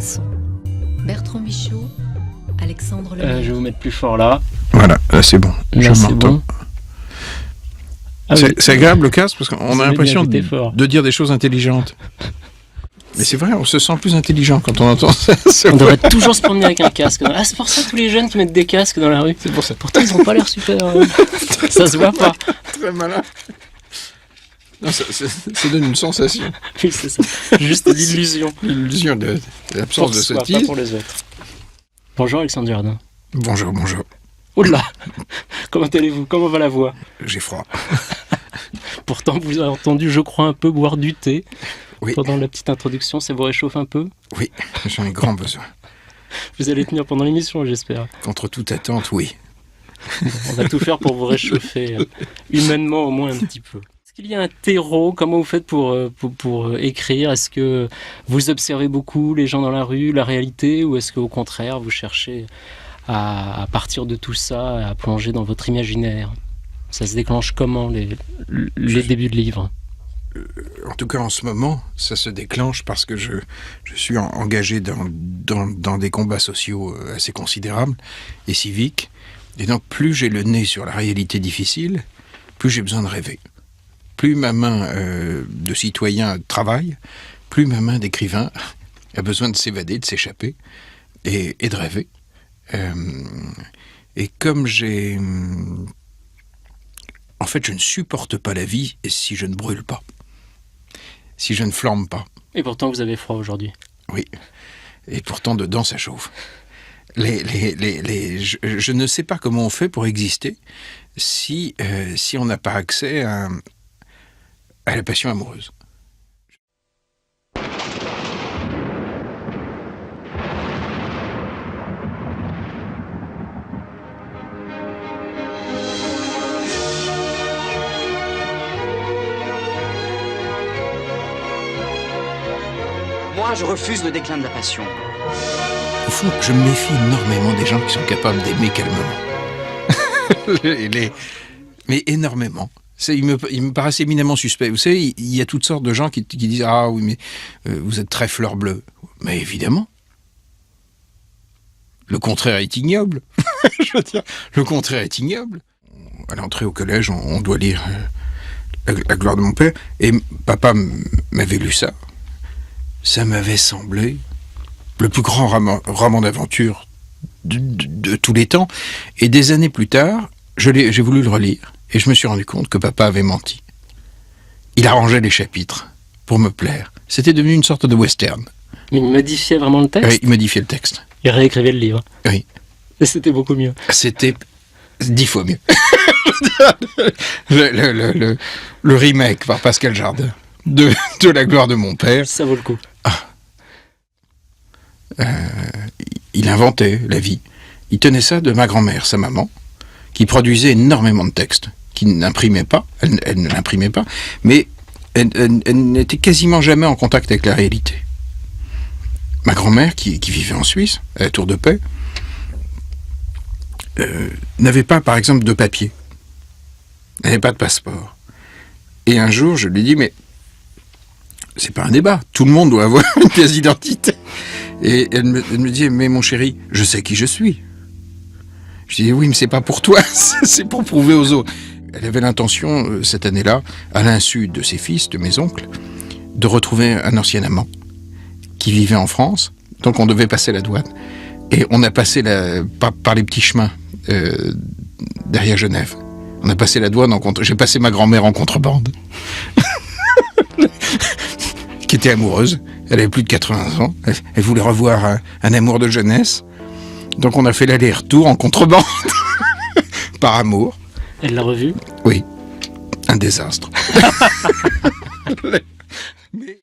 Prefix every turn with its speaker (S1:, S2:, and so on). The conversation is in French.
S1: Pinson. Bertrand Michaud, Alexandre Le
S2: Je vais vous mettre plus fort là.
S3: Voilà, là c'est bon.
S2: Là,
S3: Je
S2: c'est
S3: m'entends.
S2: bon. Ah oui.
S3: C'est agréable le casque parce qu'on
S2: Vous
S3: a
S2: avez
S3: l'impression
S2: bien été fort.
S3: de dire des choses intelligentes. Mais c'est vrai, on se sent plus intelligent quand on entend ça.
S2: On devrait toujours se promener avec un casque. Ah, c'est pour ça tous les jeunes qui mettent des casques dans la rue.
S3: C'est pour ça.
S2: Pourtant, ils n'ont pas l'air super. Ça se voit pas.
S3: Très malin. Non, ça donne une sensation.
S2: Oui, c'est ça. Juste l'illusion.
S3: L'illusion de l'absence
S2: Pour
S3: de
S2: soi, pas
S3: sottise.
S2: pour les autres. Bonjour Alexandre Jardin.
S3: Bonjour, bonjour.
S2: Oh là. Comment allez-vous? Comment va la voix?
S3: J'ai froid.
S2: Pourtant, vous avez entendu, je crois, un peu boire du thé.
S3: Oui.
S2: Pendant la petite introduction, ça vous réchauffe un peu?
S3: Oui, j'en ai grand besoin.
S2: Vous allez tenir pendant l'émission, j'espère.
S3: Contre toute attente, oui.
S2: On va tout faire pour vous réchauffer, humainement au moins un petit peu. Est-ce qu'il y a un terreau? Comment vous faites pour écrire? Est-ce que vous observez beaucoup les gens dans la rue, la réalité, ou est-ce qu'au contraire, vous cherchez à partir de tout ça, à plonger dans votre imaginaire? Ça se déclenche comment, les débuts de livres?
S3: En tout cas, en ce moment, ça se déclenche parce que je suis engagé dans des combats sociaux assez considérables et civiques. Et donc, plus j'ai le nez sur la réalité difficile, plus j'ai besoin de rêver. Plus ma main de citoyen travaille, plus ma main d'écrivain a besoin de s'évader, de s'échapper et de rêver. Et comme j'ai... En fait, je ne supporte pas la vie si je ne brûle pas. Si je ne flambe pas.
S2: Et pourtant, vous avez froid aujourd'hui.
S3: Oui. Et pourtant, dedans, ça chauffe. Je ne sais pas comment on fait pour exister si on n'a pas accès à la passion amoureuse.
S4: Moi, je refuse le déclin de la passion.
S3: Au fond, je me méfie énormément des gens qui sont capables d'aimer calmement. Mais énormément. Il me paraissent éminemment suspects. Vous savez, il y a toutes sortes de gens qui disent « Ah oui, mais vous êtes très fleur bleue. » Mais évidemment. Le contraire est ignoble. Je veux dire, le contraire est ignoble. À l'entrée au collège, on doit lire la gloire de mon père. Et papa m'avait lu ça. Ça m'avait semblé le plus grand roman d'aventure de tous les temps. Et des années plus tard, j'ai voulu le relire. Et je me suis rendu compte que papa avait menti. Il arrangeait les chapitres pour me plaire. C'était devenu une sorte de western.
S2: Mais il modifiait vraiment le texte?
S3: Oui, il modifiait le texte.
S2: Il réécrivait le livre?
S3: Oui.
S2: Et c'était beaucoup mieux?
S3: C'était 10 fois mieux. le remake par Pascal Jardin de La gloire de mon père.
S2: Ça vaut le coup.
S3: Il inventait la vie. Il tenait ça de ma grand-mère, sa maman, qui produisait énormément de textes, qui n'imprimait pas, elle ne l'imprimait pas, mais elle n'était quasiment jamais en contact avec la réalité. Ma grand-mère, qui vivait en Suisse, à la Tour de Paix, n'avait pas, par exemple, de papier. Elle n'avait pas de passeport. Et un jour, je lui dis, mais c'est pas un débat, tout le monde doit avoir une pièce d'identité. Et elle me dit, mais mon chéri, je sais qui je suis. Je dis, oui, mais c'est pas pour toi, c'est pour prouver aux autres. Elle avait l'intention, cette année-là, à l'insu de ses fils, de mes oncles, de retrouver un ancien amant qui vivait en France. Donc on devait passer la douane. Et on a passé par les petits chemins derrière Genève. On a passé la douane j'ai passé ma grand-mère en contrebande. Qui était amoureuse. Elle avait plus de 80 ans. Elle voulait revoir un amour de jeunesse. Donc on a fait l'aller-retour en contrebande. Par amour.
S2: Elle l'a revu?
S3: Oui. Un désastre. Mais...